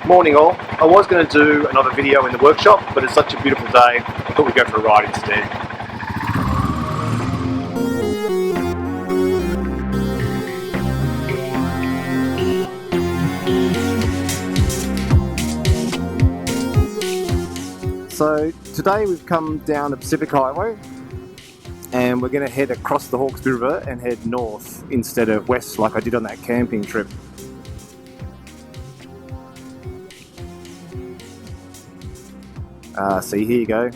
Morning all. I was going to do another video in the workshop, but it's such a beautiful day, I thought we'd go for a ride instead. So today we've come down the Pacific Highway and we're going to head across the Hawkesbury River and head north instead of west like I did on that camping trip. See, here you go.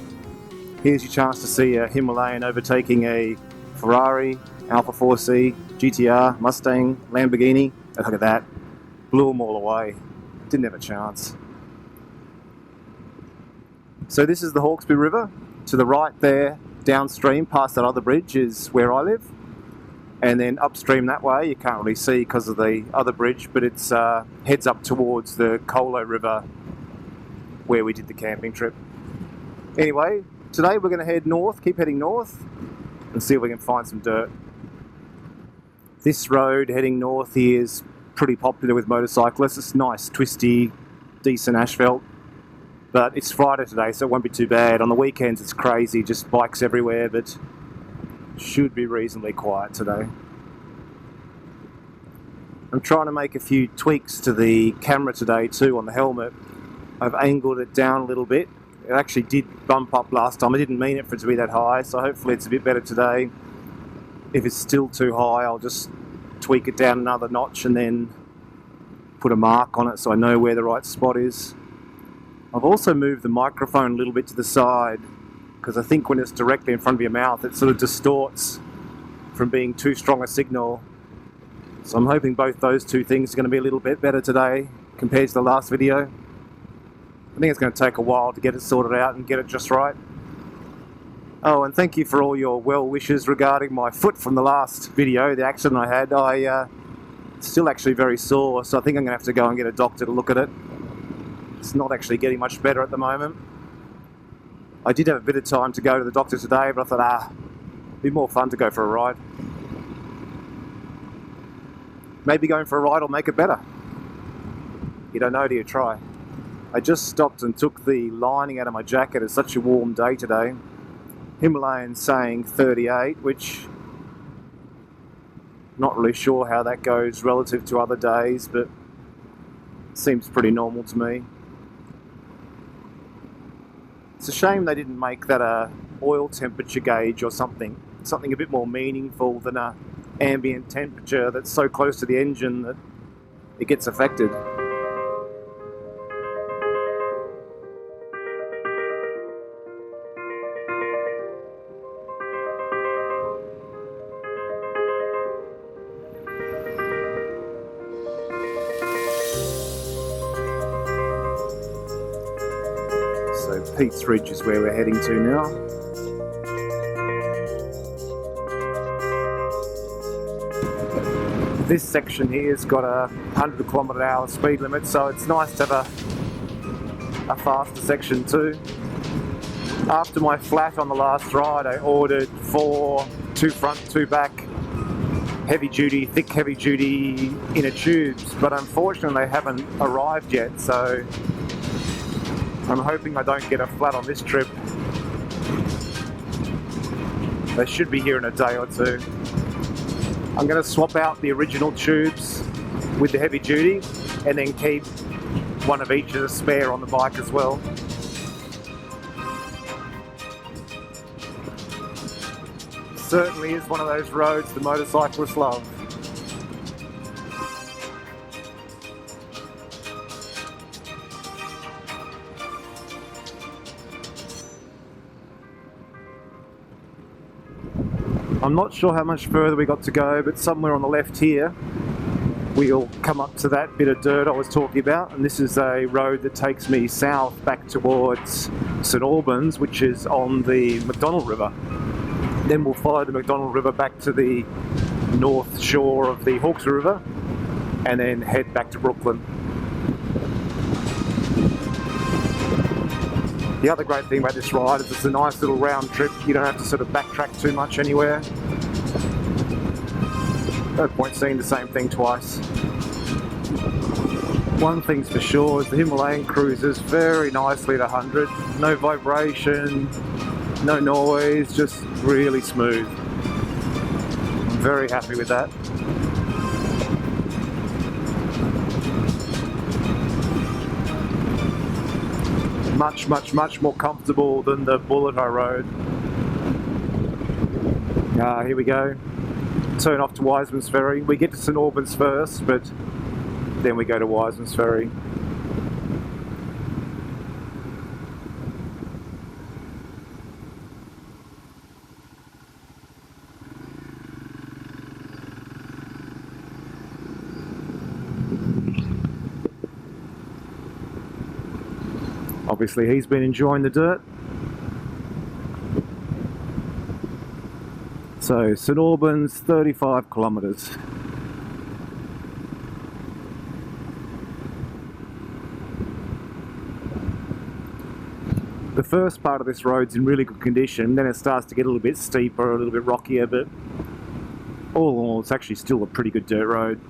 Here's your chance to see a Himalayan overtaking a Ferrari, Alfa 4C, GTR, Mustang, Lamborghini. Oh, look at that. Blew them all away. Didn't have a chance. So this is the Hawkesbury River. To the right there, downstream past that other bridge is where I live. And then upstream that way, you can't really see because of the other bridge, but it's heads up towards the Colo River where we did the camping trip. Anyway, today we're going to head north, keep heading north, and see if we can find some dirt. This road heading north here is pretty popular with motorcyclists. It's nice, twisty, decent asphalt. But it's Friday today, so it won't be too bad. On the weekends it's crazy, just bikes everywhere, but should be reasonably quiet today. I'm trying to make a few tweaks to the camera today too on the helmet. I've angled it down a little bit. It actually did bump up last time. I didn't mean it for it to be that high, so hopefully it's a bit better today. If it's still too high, I'll just tweak it down another notch and then put a mark on it so I know where the right spot is. I've also moved the microphone a little bit to the side because I think when it's directly in front of your mouth it sort of distorts from being too strong a signal. So I'm hoping both those two things are going to be a little bit better today compared to the last video. I think it's going to take a while to get it sorted out and get it just right. Oh, and thank you for all your well wishes regarding my foot from the last video, the accident I had. It's still actually very sore, so I think I'm going to have to go and get a doctor to look at it. It's not actually getting much better at the moment. I did have a bit of time to go to the doctor today, but I thought, it'd be more fun to go for a ride. Maybe going for a ride will make it better. You don't know till you try. I just stopped and took the lining out of my jacket. It's such a warm day today. Himalayan saying 38, which not really sure how that goes relative to other days, but seems pretty normal to me. It's a shame they didn't make that a oil temperature gauge or something a bit more meaningful than a ambient temperature that's so close to the engine that it gets affected. So Pete's Ridge is where we're heading to now. This section here has got a 100 km/h speed limit, so it's nice to have a faster section too. After my flat on the last ride, I ordered 4 2 front, 2 back thick heavy duty inner tubes, but unfortunately they haven't arrived yet, so I'm hoping I don't get a flat on this trip. They should be here in a day or two. I'm going to swap out the original tubes with the heavy duty and then keep one of each as a spare on the bike as well. Certainly is one of those roads the motorcyclists love. I'm not sure how much further we got to go, but somewhere on the left here we'll come up to that bit of dirt I was talking about, and this is a road that takes me south back towards St Albans, which is on the McDonald River. Then we'll follow the McDonald River back to the north shore of the Hawkesbury River and then head back to Brooklyn. The other great thing about this ride is it's a nice little round trip. You don't have to sort of backtrack too much anywhere. No point seeing the same thing twice. One thing's for sure is the Himalayan cruises very nicely at 100. No vibration, no noise, just really smooth. I'm very happy with that. Much more comfortable than the bullet I rode. Here we go. Turn off to Wisemans Ferry. We get to St Albans first, but then we go to Wisemans Ferry. Obviously he's been enjoying the dirt. So St Albans, 35 kilometres. The first part of this road's in really good condition, then it starts to get a little bit steeper, a little bit rockier, but all in all it's actually still a pretty good dirt road.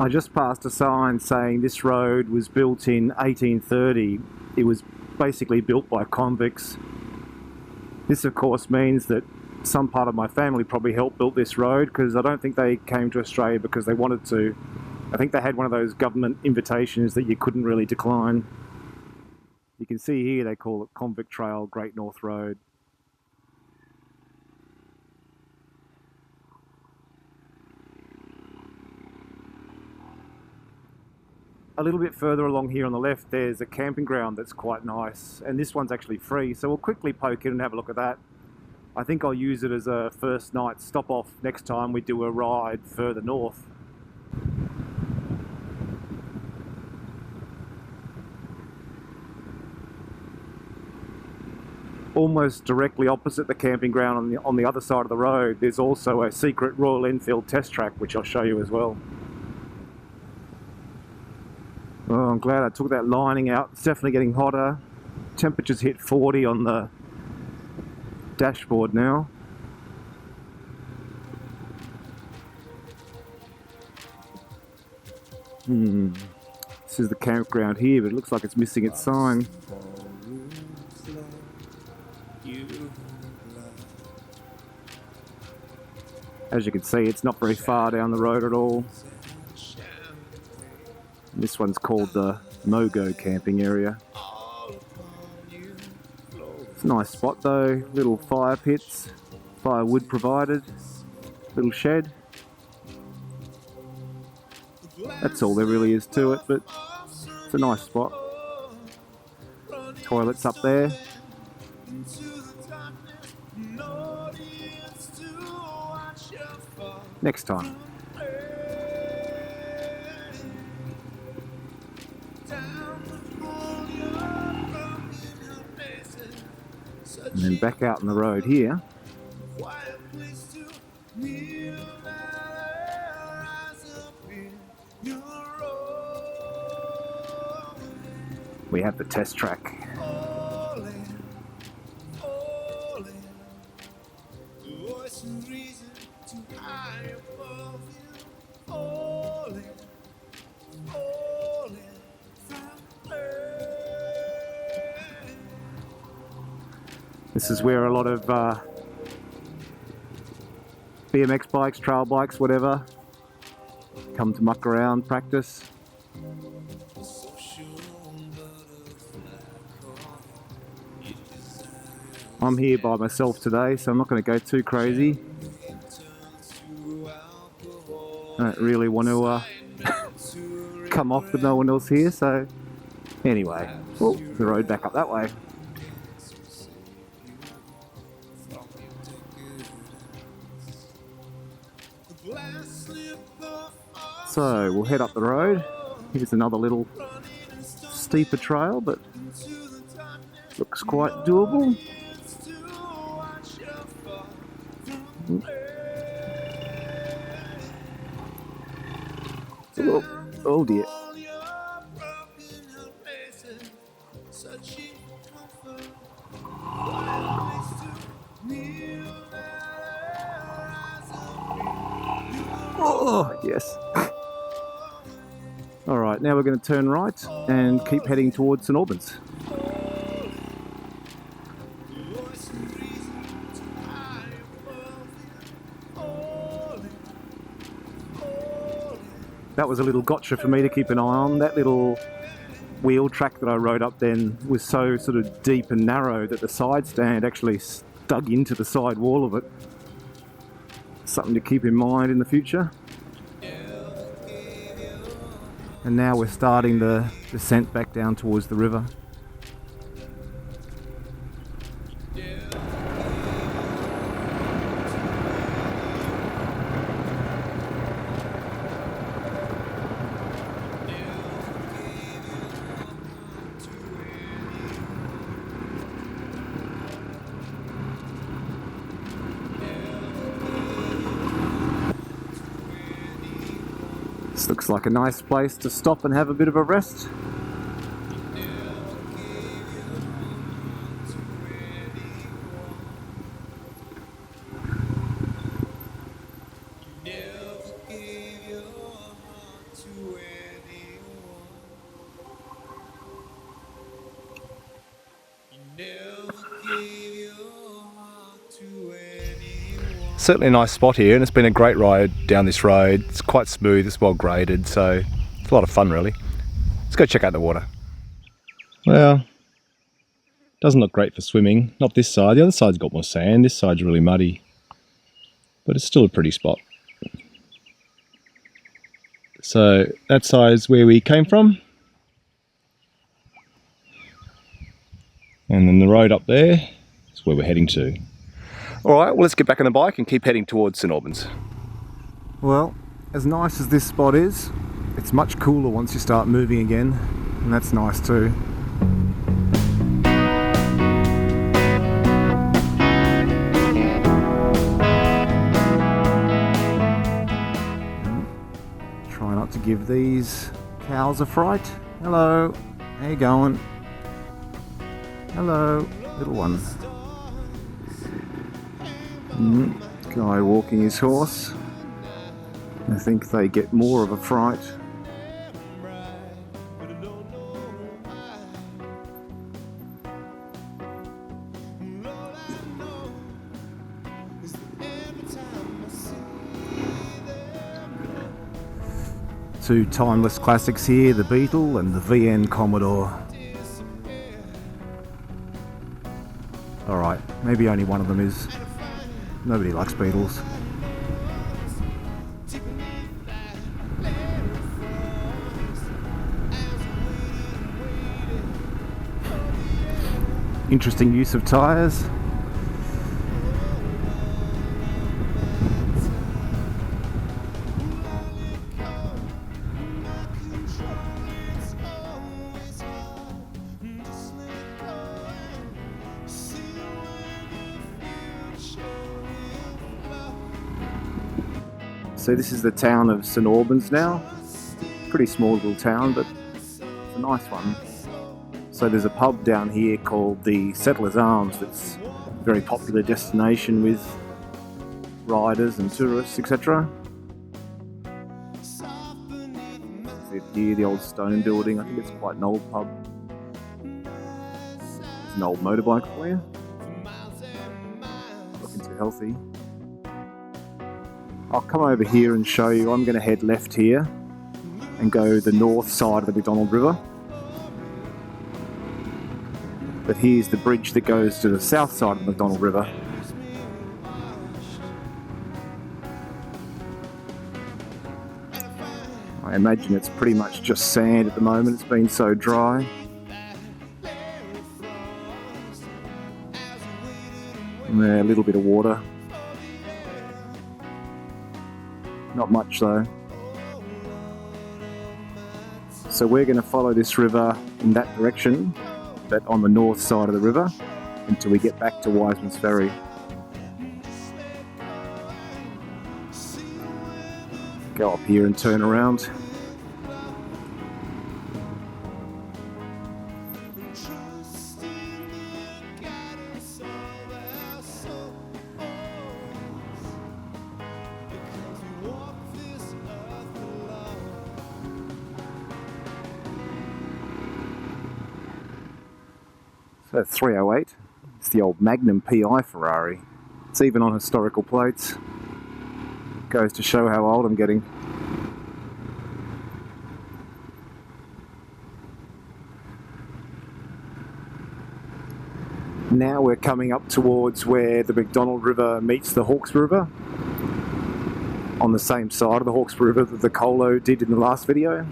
I just passed a sign saying this road was built in 1830. It was basically built by convicts. This of course means that some part of my family probably helped build this road, because I don't think they came to Australia because they wanted to. I think they had one of those government invitations that you couldn't really decline. You can see here they call it Convict Trail, Great North Road. A little bit further along here on the left there's a camping ground that's quite nice, and this one's actually free, so we'll quickly poke in and have a look at that. I think I'll use it as a first night stop off next time we do a ride further north. Almost directly opposite the camping ground on the other side of the road there's also a secret Royal Enfield test track, which I'll show you as well. Oh, I'm glad I took that lining out. It's definitely getting hotter. Temperatures hit 40 on the dashboard now. This is the campground here, but it looks like it's missing its sign. As you can see, it's not very far down the road at all. This one's called the No-Go camping area. It's a nice spot though, little fire pits, firewood provided, little shed. That's all there really is to it, but it's a nice spot. Toilets up there. Next time. And then back out on the road here. We have the test track. This is where a lot of BMX bikes, trail bikes, whatever, come to muck around, practice. I'm here by myself today, so I'm not going to go too crazy. I don't really want to come off with no one else here, so anyway, the road back up that way. So we'll head up the road. Here's another little steeper trail, but looks quite doable. Oh dear. Oh yes. Alright, now we're going to turn right and keep heading towards St Albans. That was a little gotcha for me to keep an eye on. That little wheel track that I rode up then was so sort of deep and narrow that the side stand actually dug into the side wall of it. Something to keep in mind in the future. And now we're starting the descent back down towards the river. This looks like a nice place to stop and have a bit of a rest. Certainly a nice spot here, and it's been a great ride down this road. It's quite smooth, it's well graded, so it's a lot of fun really. Let's go check out the water. Well, doesn't look great for swimming. Not this side. The other side's got more sand. This side's really muddy, but it's still a pretty spot. So that side's where we came from, and then the road up there is where we're heading to. Alright, well let's get back on the bike and keep heading towards St Albans. Well, as nice as this spot is, it's much cooler once you start moving again, and that's nice too. Try not to give these cows a fright. Hello, how you going? Hello, little one. Guy walking his horse. I think they get more of a fright. Two timeless classics here, the Beetle and the VN Commodore. Alright, maybe only one of them is. Nobody likes Beetles. Interesting use of tyres. So this is the town of St Albans now. Pretty small little town, but it's a nice one. So there's a pub down here called the Settlers Arms that's a very popular destination with riders and tourists, etc. Here, the old stone building. I think it's quite an old pub. It's an old motorbike for you. Looking too healthy. I'll come over here and show you. I'm going to head left here and go the north side of the McDonald River. But here's the bridge that goes to the south side of the McDonald River. I imagine it's pretty much just sand at the moment. It's been so dry. And there, a little bit of water. Not much though. So we're going to follow this river in that direction, but on the north side of the river, until we get back to Wisemans Ferry. Go up here and turn around. a 308. It's the old Magnum PI Ferrari. It's even on historical plates. Goes to show how old I'm getting. Now we're coming up towards where the McDonald River meets the Hawkesbury River, on the same side of the Hawkesbury River that the Colo did in the last video,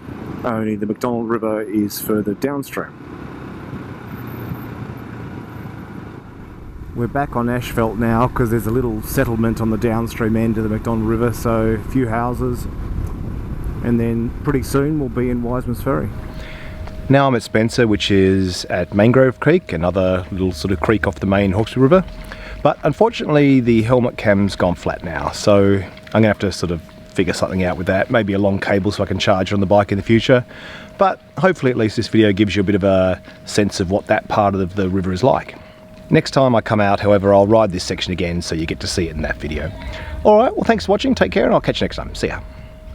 only the McDonald River is further downstream. We're back on Asphalt now because there's a little settlement on the downstream end of the McDonald River, so a few houses, and then pretty soon we'll be in Wisemans Ferry. Now I'm at Spencer, which is at Mangrove Creek, another little sort of creek off the main Hawkesbury River. But unfortunately the helmet cam's gone flat now, so I'm going to have to sort of figure something out with that. Maybe a long cable so I can charge it on the bike in the future. But hopefully at least this video gives you a bit of a sense of what that part of the river is like. Next time I come out, however, I'll ride this section again so you get to see it in that video. Alright, well thanks for watching, take care, and I'll catch you next time. See ya.